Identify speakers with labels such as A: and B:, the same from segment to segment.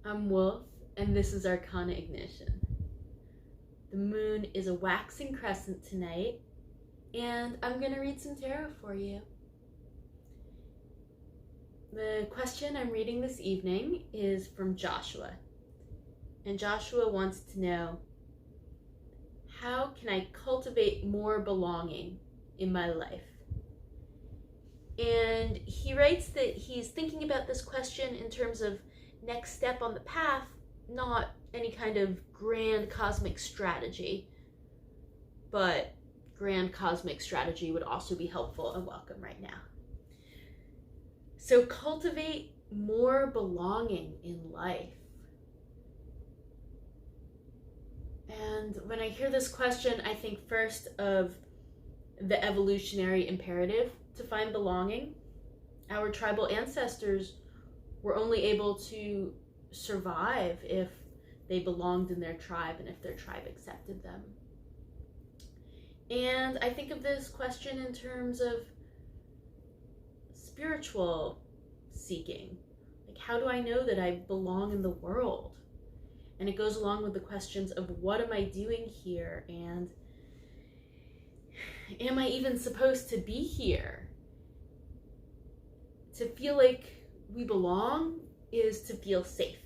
A: I'm Wolf, and this is Arcanaignition. The moon is a waxing crescent tonight, and I'm going to read some tarot for you. The question I'm reading this evening is from Joshua, and Joshua wants to know, how can I cultivate more belonging in my life? And he writes that he's thinking about this question in terms of next step on the path, not any kind of grand cosmic strategy, but grand cosmic strategy would also be helpful and welcome right now. So cultivate more belonging in life. And when I hear this question, I think first of the evolutionary imperative to find belonging. Our tribal ancestors were only able to survive if they belonged in their tribe and if their tribe accepted them. And I think of this question in terms of spiritual seeking. Like, how do I know that I belong in the world? And it goes along with the questions of what am I doing here, and am I even supposed to be here? To feel like we belong is to feel safe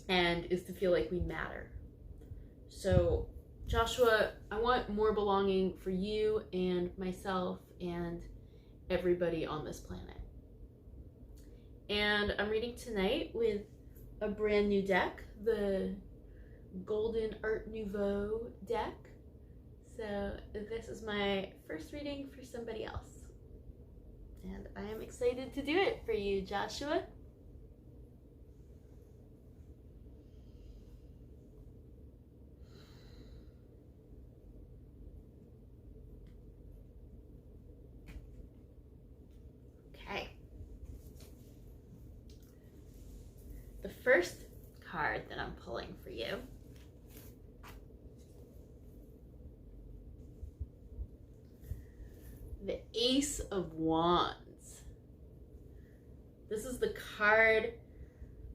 A: and is to feel like we matter. So Joshua, I want more belonging for you and myself and everybody on this planet. And I'm reading tonight with a brand new deck, the Golden Art Nouveau deck. So this is my first reading for somebody else. And I am excited to do it for you, Joshua. Okay. The first card that I'm pulling for you the Ace of Wands. This is the card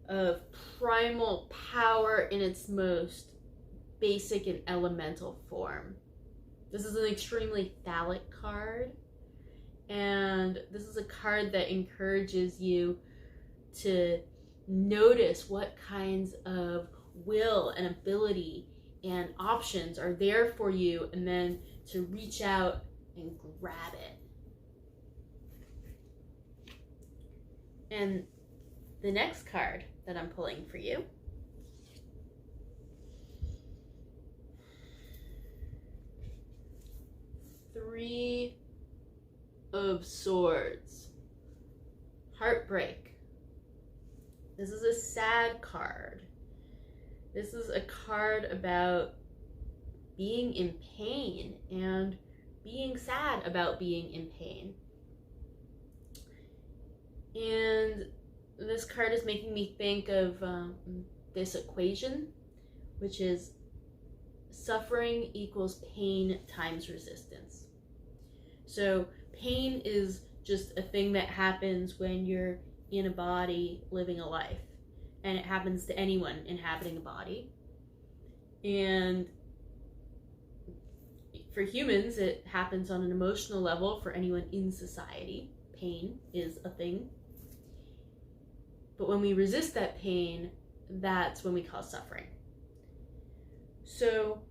A: of primal power in its most basic and elemental form. This is an extremely phallic card, and this is a card that encourages you to notice what kinds of will and ability and options are there for you, and then to reach out and grab it. And the next card that I'm pulling for you Three of Swords. Heartbreak. This is a sad card. This is a card about being in pain and being sad about being in pain. And this card is making me think of this equation, which is suffering equals pain times resistance. So pain is just a thing that happens when you're in a body living a life, and it happens to anyone inhabiting a body. And for humans, it happens on an emotional level. For anyone in society, pain is a thing. But when we resist that pain, that's when we cause suffering. So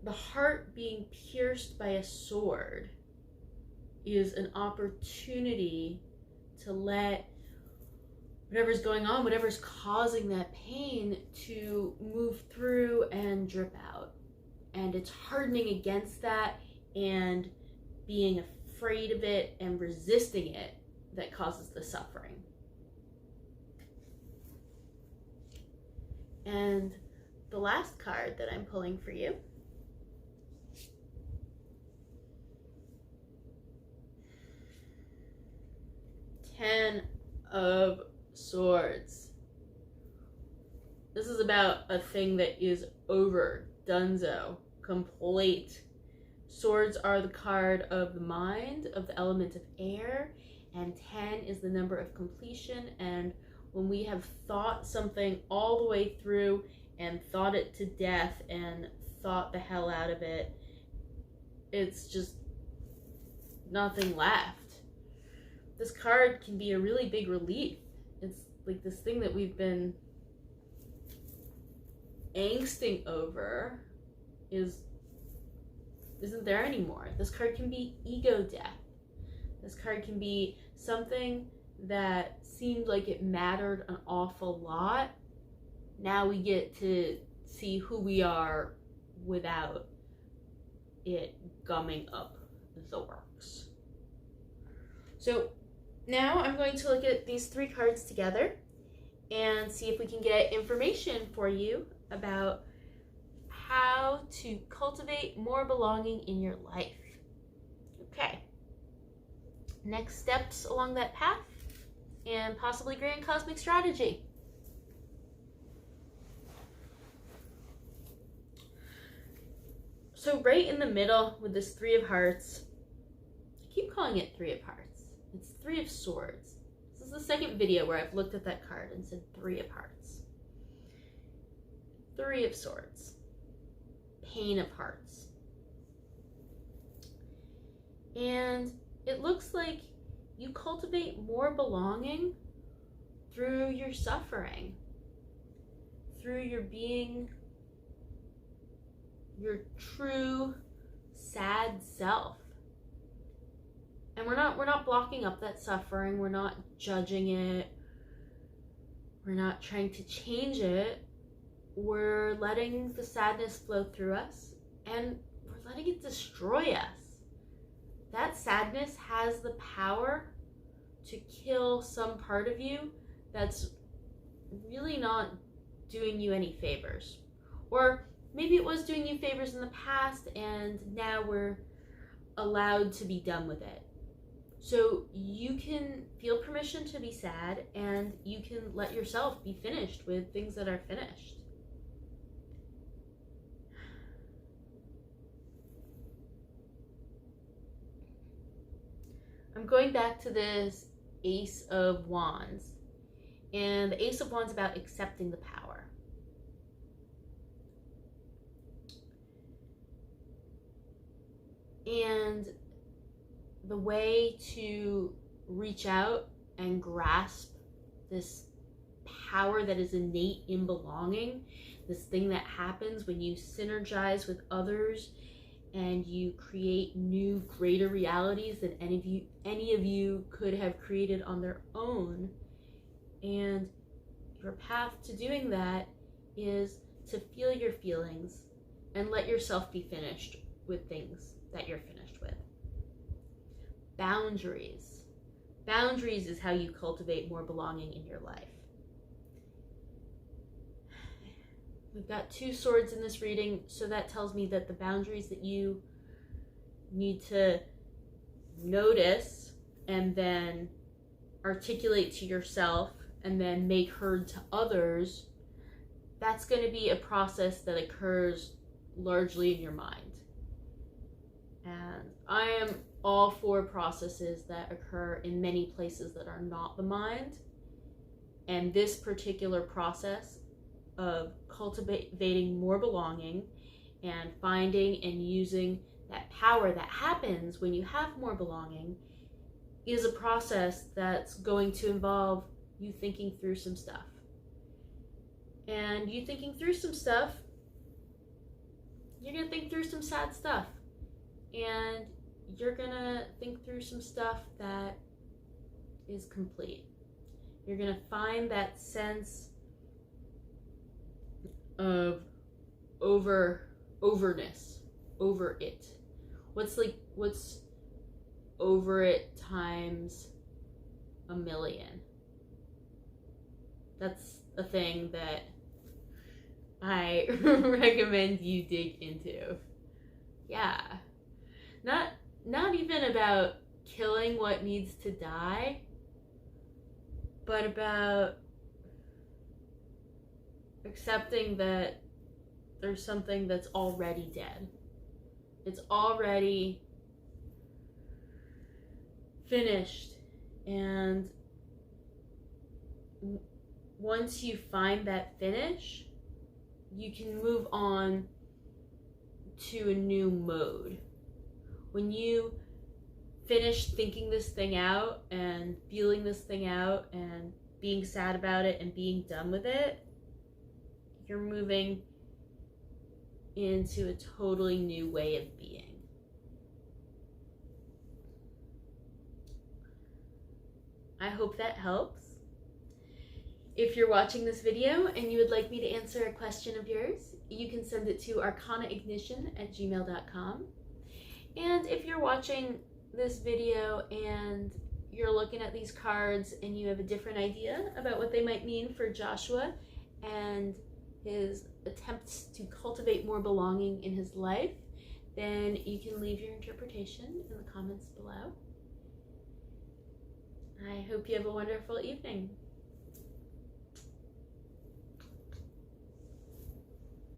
A: the heart being pierced by a sword is an opportunity to let whatever's going on, whatever's causing that pain, to move through and drip out. And it's hardening against that and being afraid of it and resisting it that causes the suffering. And the last card that I'm pulling for you Ten of Swords. This is about a thing that is over, donezo, complete. Swords are the card of the mind, of the element of air, and 10 is the number of completion and when we have thought something all the way through and thought it to death and thought the hell out of it, it's just nothing left. This card can be a really big relief. It's like this thing that we've been angsting over isn't there anymore. This card can be ego death. This card can be something that seemed like it mattered an awful lot. Now we get to see who we are without it gumming up the works. So now I'm going to look at these 3 cards together and see if we can get information for you about how to cultivate more belonging in your life. Okay. Next steps along that path and possibly grand cosmic strategy. So right in the middle with this 3 of Hearts, I keep calling it 3 of Hearts. It's 3 of Swords. This is the second video where I've looked at that card and said 3 of Hearts. 3 of Swords. Pain of Hearts. And it looks like you cultivate more belonging through your suffering, through your being your true sad self. And we're not blocking up that suffering, we're not judging it, we're not trying to change it. We're letting the sadness flow through us, and we're letting it destroy us. That sadness has the power to kill some part of you that's really not doing you any favors. Or maybe it was doing you favors in the past, and now we're allowed to be done with it. So you can feel permission to be sad, and you can let yourself be finished with things that are finished. I'm going back to this Ace of Wands. And the Ace of Wands is about accepting the power. And the way to reach out and grasp this power that is innate in belonging, this thing that happens when you synergize with others and you create new, greater realities than any of you could have created on their own. And your path to doing that is to feel your feelings and let yourself be finished with things that you're finished with. Boundaries. Boundaries is how you cultivate more belonging in your life. We've got 2 swords in this reading, so that tells me that the boundaries that you need to notice and then articulate to yourself and then make heard to others, that's going to be a process that occurs largely in your mind. And I am all for processes that occur in many places that are not the mind. And this particular process of cultivating more belonging and finding and using that power that happens when you have more belonging is a process that's going to involve you thinking through some stuff. And you thinking through some stuff, you're going to think through some sad stuff. And you're going to think through some stuff that is complete. You're going to find that sense of overness, over it. What's over it times a million? That's a thing that I recommend you dig into. Yeah. Not even about killing what needs to die, but about accepting that there's something that's already dead. It's already finished, and once you find that finish, you can move on to a new mode. When you finish thinking this thing out and feeling this thing out and being sad about it and being done with it, you're moving into a totally new way of being. I hope that helps. If you're watching this video and you would like me to answer a question of yours, you can send it to arcanaignition@gmail.com. And if you're watching this video and you're looking at these cards and you have a different idea about what they might mean for Joshua and his attempts to cultivate more belonging in his life, then you can leave your interpretation in the comments below. I hope you have a wonderful evening.